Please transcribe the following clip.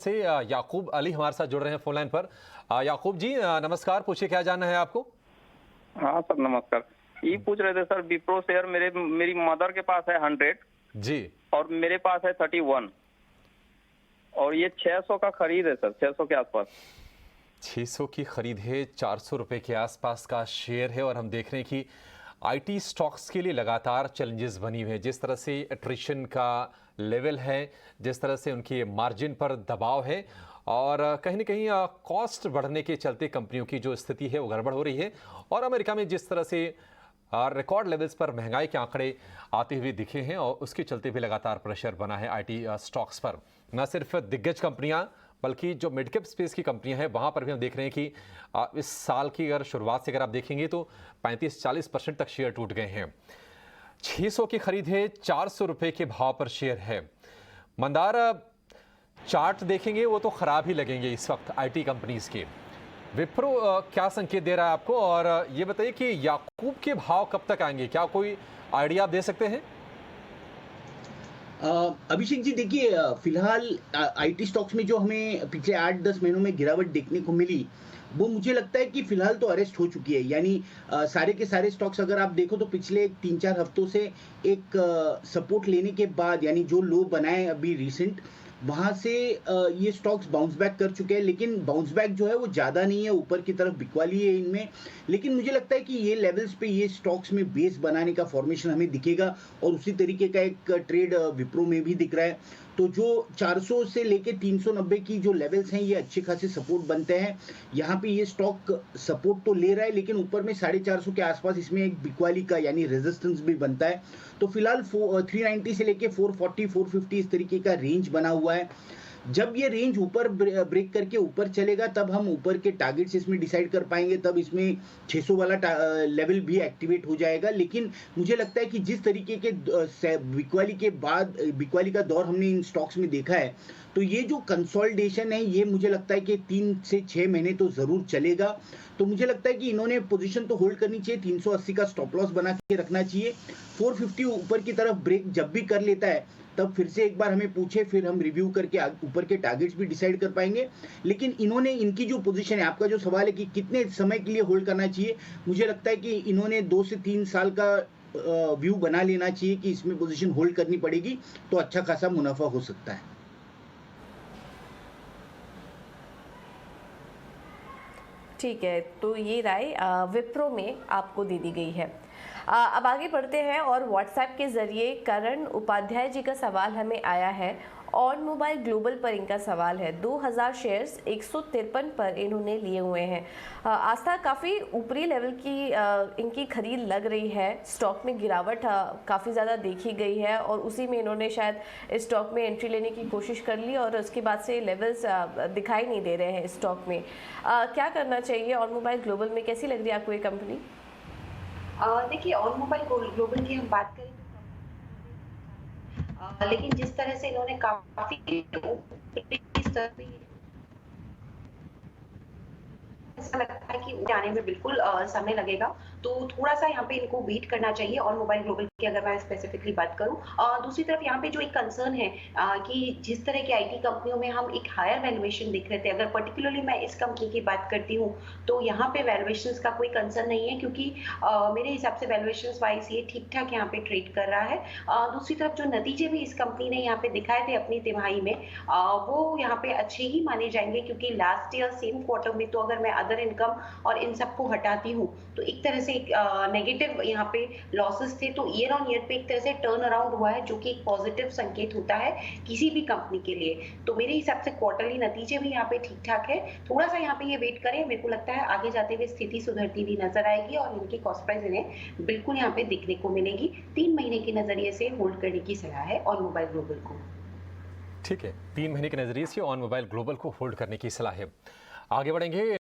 से याकूब अली हमारे साथ जुड़ रहे हैं फोन लाइन पर। याकूब जी नमस्कार, पूछिए क्या जानना है आपको। हाँ सर नमस्कार। ये पूछ रहे थे सर, विप्रो शेयर मेरी मदर के पास है 100 जी और मेरे पास है 31 और ये 600 का खरीद है सर, 600 के आसपास। 600 की खरीद है, 400 रुपए के आसपास का शेयर है और हम देख रहे हैं कि आईटी स्टॉक्स के लिए लगातार चैलेंजेस बनी हुई है। जिस तरह से एट्रिशन का लेवल है, जिस तरह से उनके मार्जिन पर दबाव है और कहीं ना कहीं कॉस्ट बढ़ने के चलते कंपनियों की जो स्थिति है वो गड़बड़ हो रही है। और अमेरिका में जिस तरह से रिकॉर्ड लेवल्स पर महंगाई के आंकड़े आते हुए दिखे हैं और उसके चलते भी लगातार प्रेशर बना है आईटी स्टॉक्स पर। न सिर्फ दिग्गज कंपनियां बल्कि जो मिड कैप स्पेस की कंपनियां हैं वहां पर भी हम देख रहे हैं कि इस साल की अगर शुरुआत से अगर आप देखेंगे तो 35-40% तक शेयर टूट गए हैं। 600 की खरीद है, 400 रुपए के भाव पर शेयर है। मंदार चार्ट देखेंगे वो तो खराब ही लगेंगे इस वक्त आईटी कंपनीज के। विप्रो क्या संकेत दे रहा है आपको, और ये बताइए कि याकूब के भाव कब तक आएंगे, क्या कोई आइडिया आप दे सकते हैं? अभिषेक जी देखिए, फिलहाल आईटी स्टॉक्स में जो हमें पिछले 8-10 महीनों में गिरावट देखने को मिली, वो मुझे लगता है कि फिलहाल तो अरेस्ट हो चुकी है। यानी सारे के सारे स्टॉक्स अगर आप देखो तो पिछले 3-4 हफ्तों से एक सपोर्ट लेने के बाद, यानी जो लो बनाए अभी रिसेंट, वहां से ये स्टॉक्स बाउंस बैक कर चुके हैं। लेकिन बाउंस बैक जो है वो ज़्यादा नहीं है, ऊपर की तरफ बिकवाली है इनमें। लेकिन मुझे लगता है कि ये लेवल्स पे ये स्टॉक्स में बेस बनाने का फॉर्मेशन हमें दिखेगा और उसी तरीके का एक ट्रेड विप्रो में भी दिख रहा है। तो जो 400 से लेके 390 की जो लेवल्स हैं, ये अच्छे खासे सपोर्ट बनते हैं। यहाँ पे ये स्टॉक सपोर्ट तो ले रहा है, लेकिन ऊपर में 450 के आसपास इसमें एक बिकवाली का यानी रेजिस्टेंस भी बनता है। तो फिलहाल 390 से लेके 440 450 इस तरीके का रेंज बना हुआ है। जब ये रेंज ऊपर ब्रेक करके ऊपर चलेगा तब हम ऊपर के टारगेट्स इसमें डिसाइड कर पाएंगे, तब इसमें 600 वाला लेवल भी एक्टिवेट हो जाएगा। लेकिन मुझे लगता है कि जिस तरीके के बिकवाली के बाद बिकवाली का दौर हमने इन स्टॉक्स में देखा है, तो ये जो कंसोलिडेशन है ये मुझे लगता है कि 3 से 6 महीने तो जरूर चलेगा। तो मुझे लगता है कि इन्होंने पोजीशन तो होल्ड करनी चाहिए, 380 का स्टॉप लॉस बना के रखना चाहिए। 450 ऊपर की तरफ ब्रेक जब भी कर लेता है तब फिर से एक बार हमें पूछे, फिर हम रिव्यू करके ऊपर के टारगेट्स भी डिसाइड कर पाएंगे। लेकिन इन्होंने इनकी जो पोजीशन है, आपका जो सवाल है कि कितने समय के लिए होल्ड करना चाहिए, मुझे लगता है कि इन्होंने 2 से 3 साल का व्यू बना लेना चाहिए कि इसमें पोजीशन होल्ड करनी पड़ेगी, तो अच्छा खासा मुनाफा हो सकता है। ठीक है, तो ये राय विप्रो में आपको दे दी गई है। अब आगे बढ़ते हैं और व्हाट्सएप के जरिए करण उपाध्याय जी का सवाल हमें आया है। ऑन मोबाइल ग्लोबल पर इनका सवाल है। 2000 शेयर्स 153 पर इन्होंने लिए हुए हैं। आस्था काफ़ी ऊपरी लेवल की इनकी खरीद लग रही है। स्टॉक में गिरावट काफ़ी ज़्यादा देखी गई है और उसी में इन्होंने शायद इस स्टॉक में एंट्री लेने की कोशिश कर ली और उसके बाद से लेवल्स दिखाई नहीं दे रहे हैं इस स्टॉक में। क्या करना चाहिए? ऑन मोबाइल ग्लोबल में कैसी लग रही है आपको ये कंपनी? देखिए, ऑन मोबाइल ग्लोबल की हम बात करें तो लेकिन जिस तरह से इन्होंने काफी स्तर पे ऐसा लगता है कि जाने में बिल्कुल समय लगेगा, तो थोड़ा सा यहाँ पे इनको वेट करना चाहिए ऑन मोबाइल ग्लोबल की, अगर मैं स्पेसिफिकली बात करूँ। दूसरी तरफ यहाँ पे जो एक कंसर्न है कि जिस तरह की आईटी कंपनियों में हम एक हायर वैल्यूएशन देख रहे थे, अगर पर्टिकुलरली मैं इस कंपनी की बात करती हूँ तो यहाँ पे वैल्यूएशंस का कोई कंसर्न नहीं है, क्योंकि मेरे हिसाब से वैल्यूएशंस वाइज ये ठीक ठाक यहाँ पे ट्रेड कर रहा है। दूसरी तरफ जो नतीजे भी इस कंपनी ने यहाँ पे दिखाए थे अपनी तिमाही में, वो यहाँ पे अच्छे ही माने जाएंगे, क्योंकि लास्ट ईयर सेम क्वार्टर में तो अगर मैं अदर इनकम और इन सबको हटाती हूँ तो एक तरह से नेगेटिव यहाँ पे लॉसेस थे, तो ईयर ऑन ईयर पे एक तरह से टर्न अराउंड हुआ है, जो कि एक पॉजिटिव संकेत होता है किसी भी कंपनी के लिए। तो मेरे हिसाब से क्वार्टरली नतीजे भी यहाँ पे ठीक ठाक है। थोड़ा सा यहाँ पे ये वेट करें, मेरे को लगता है आगे जाते हुए स्थिति सुधरती हुई नजर आएगी और इनकी कॉस्ट प्राइस इन्हें बिल्कुल यहाँ पे दिखने को मिलेगी। 3 महीने के नजरिए से होल्ड करने की सलाह है ऑन मोबाइल ग्लोबल को। ठीक है, 3 महीने के नजरिए से ऑन मोबाइल ग्लोबल को होल्ड करने की सलाह है। आगे बढ़ेंगे।